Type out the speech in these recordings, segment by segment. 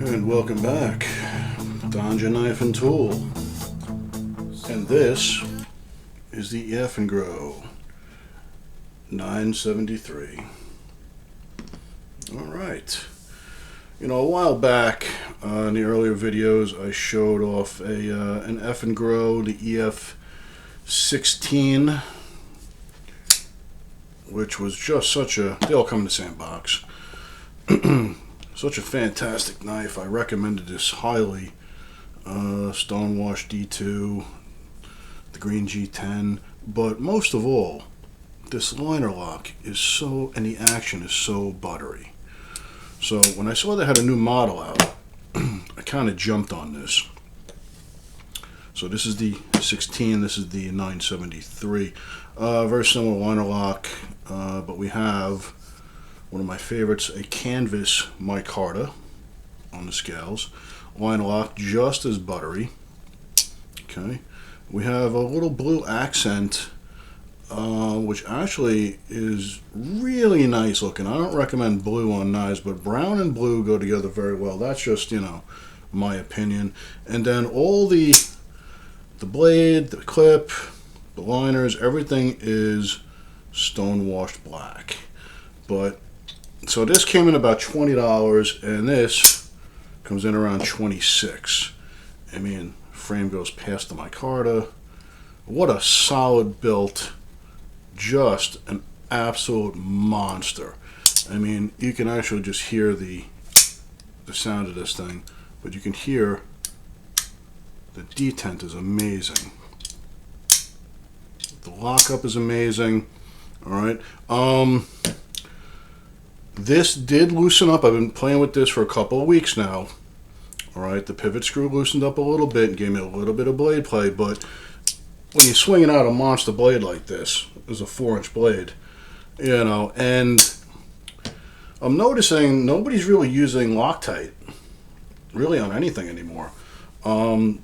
And welcome back, Donja Knife and Tool. And this is the Eafengrow EF973. Alright. You know, a while back in the earlier videos I showed off an Eafengrow, the EF16, which was just such a, they all come in the same box. Such a fantastic knife. I recommended this highly. Stonewash D2, the green G10, but most of all, this liner lock is so, and the action is so buttery. So when I saw they had a new model out, I kind of jumped on this. So this is the 16, this is the 973. Very similar liner lock, but we have one of my favorites, a canvas micarta on the scales. Liner lock just as buttery. Okay, we have a little blue accent, which actually is really nice looking. I don't recommend blue on knives, but brown and blue go together very well. That's just, you know, my opinion. And then all the blade, the clip, the liners, everything is stonewashed black. But so this came in about $20, and this comes in around $26. I mean, frame goes past the micarta. What a solid built, just an absolute monster. I mean, you can actually just hear the sound of this thing, but you can hear the detent is amazing. The lockup is amazing. All right. This did loosen up. I've been playing with this for a couple of weeks now. All right, the pivot screw loosened up a little bit and gave me a little bit of blade play, but when you're swinging out a monster blade like this, is a 4-inch blade, you know, and I'm noticing nobody's really using Loctite really on anything anymore.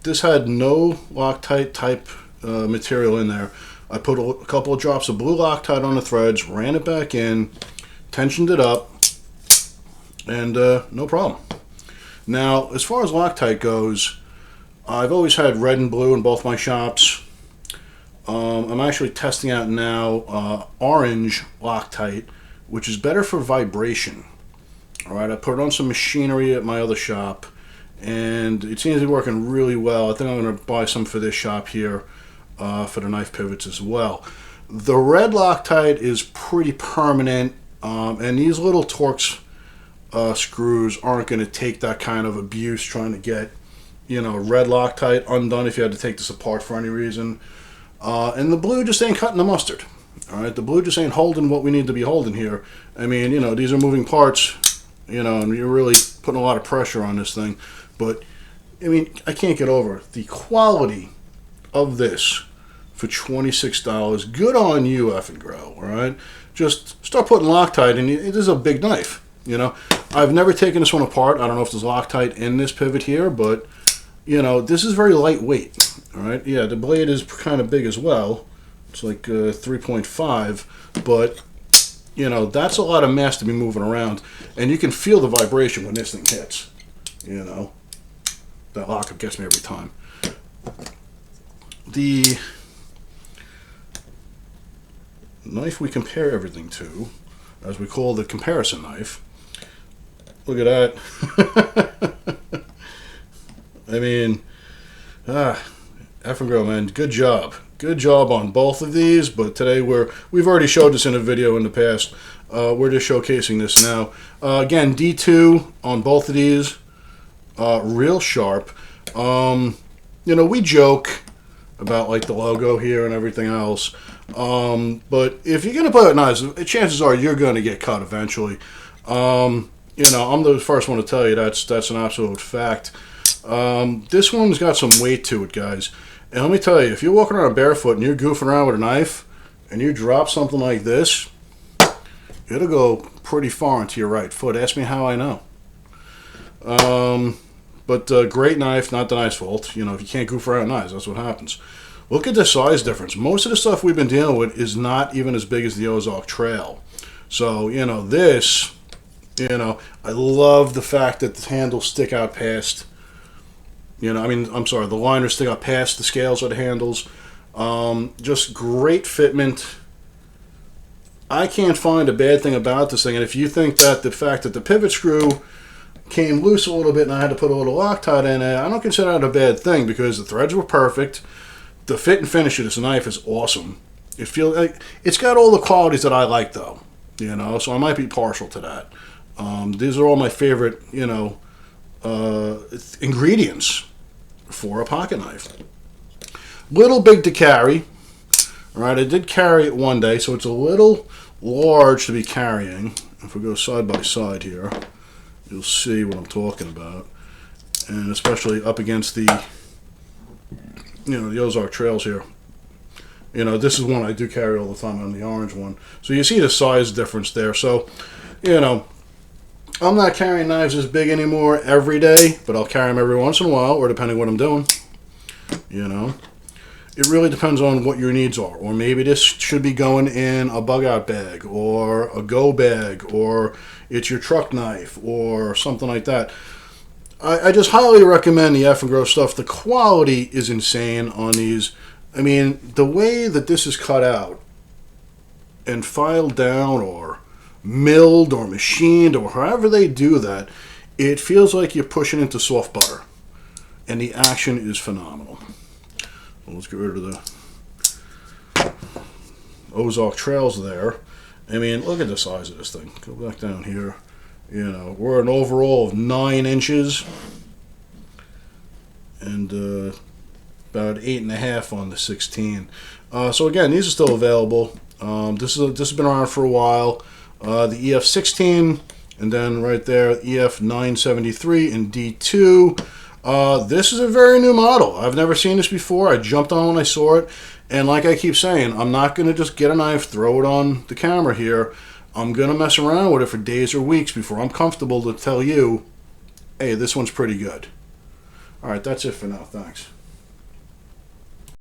This had no Loctite type material in there. I put a couple of drops of blue Loctite on the threads, ran it back in, tensioned it up, and no problem. Now, as far as Loctite goes, I've always had red and blue in both my shops. I'm actually testing out now orange Loctite, which is better for vibration. All right, I put it on some machinery at my other shop, and it seems to be working really well. I think I'm going to buy some for this shop here for the knife pivots as well. The red Loctite is pretty permanent. And these little Torx screws aren't going to take that kind of abuse trying to get, you know, red Loctite undone if you had to take this apart for any reason. And the blue just ain't cutting the mustard. All right, the blue just ain't holding what we need to be holding here. I mean, you know, these are moving parts, you know, and you're really putting a lot of pressure on this thing. But, I mean, I can't get over the quality of this for $26. Good on you, Eafengrow, all right? Just start putting Loctite in. It is a big knife, you know. I've never taken this one apart. I don't know if there's Loctite in this pivot here, but, you know, this is very lightweight, all right? Yeah, the blade is kind of big as well. It's like 3.5, but, you know, that's a lot of mass to be moving around, and you can feel the vibration when this thing hits, you know. That lockup gets me every time. The knife we compare everything to, as we call the comparison knife. Look at that. I mean, Eafengrow, man, good job. Good job on both of these, but today we've already showed this in a video in the past. We're just showcasing this now. Again, D2 on both of these, real sharp. You know, we joke about like the logo here and everything else. But if you're going to play with knives, chances are you're going to get cut eventually. You know, I'm the first one to tell you that's an absolute fact. This one's got some weight to it, guys. And let me tell you, if you're walking around barefoot and you're goofing around with a knife and you drop something like this, it'll go pretty far into your right foot. Ask me how I know. But great knife, not the knife's fault. You know, if you can't goof around knives, that's what happens. Look at the size difference. Most of the stuff we've been dealing with is not even as big as the Ozark Trail. So, you know, this You know, I love the fact that the handles stick out past. I'm sorry, the liners stick out past the scales of the handles. Just great fitment. I can't find a bad thing about this thing. And if you think that the fact that the pivot screw came loose a little bit and I had to put a little Loctite in it, I don't consider that a bad thing because the threads were perfect. The fit and finish of this knife is awesome. It feels like it's got all the qualities that I like, though. So I might be partial to that. These are all my favorite, ingredients for a pocket knife. Little big to carry. All right, I did carry it one day, so it's a little large to be carrying. If we go side by side here, you'll see what I'm talking about. And especially up against the, the Ozark Trails here. This is one I do carry all the time on the orange one. So you see the size difference there. So, I'm not carrying knives this big anymore every day, but I'll carry them every once in a while, or depending what I'm doing. It really depends on what your needs are. Or maybe this should be going in a bug out bag, or a go bag, or it's your truck knife, or something like that. I just highly recommend the Eafengrow stuff. The quality is insane on these. I mean, the way that this is cut out and filed down or milled or machined or however they do that, it feels like you're pushing into soft butter. And the action is phenomenal. Well, let's get rid of the Ozark Trails there. I mean, look at the size of this thing. Go back down here. We're an overall of 9 inches. And about 8.5 on the 16. So again, these are still available. This has been around for a while. The EF16, and then right there, EF973 in D2. This is a very new model. I've never seen this before. I jumped on when I saw it, and like I keep saying, I'm not going to just get a knife, throw it on the camera here. I'm going to mess around with it for days or weeks before I'm comfortable to tell you, hey, this one's pretty good. All right, that's it for now. Thanks.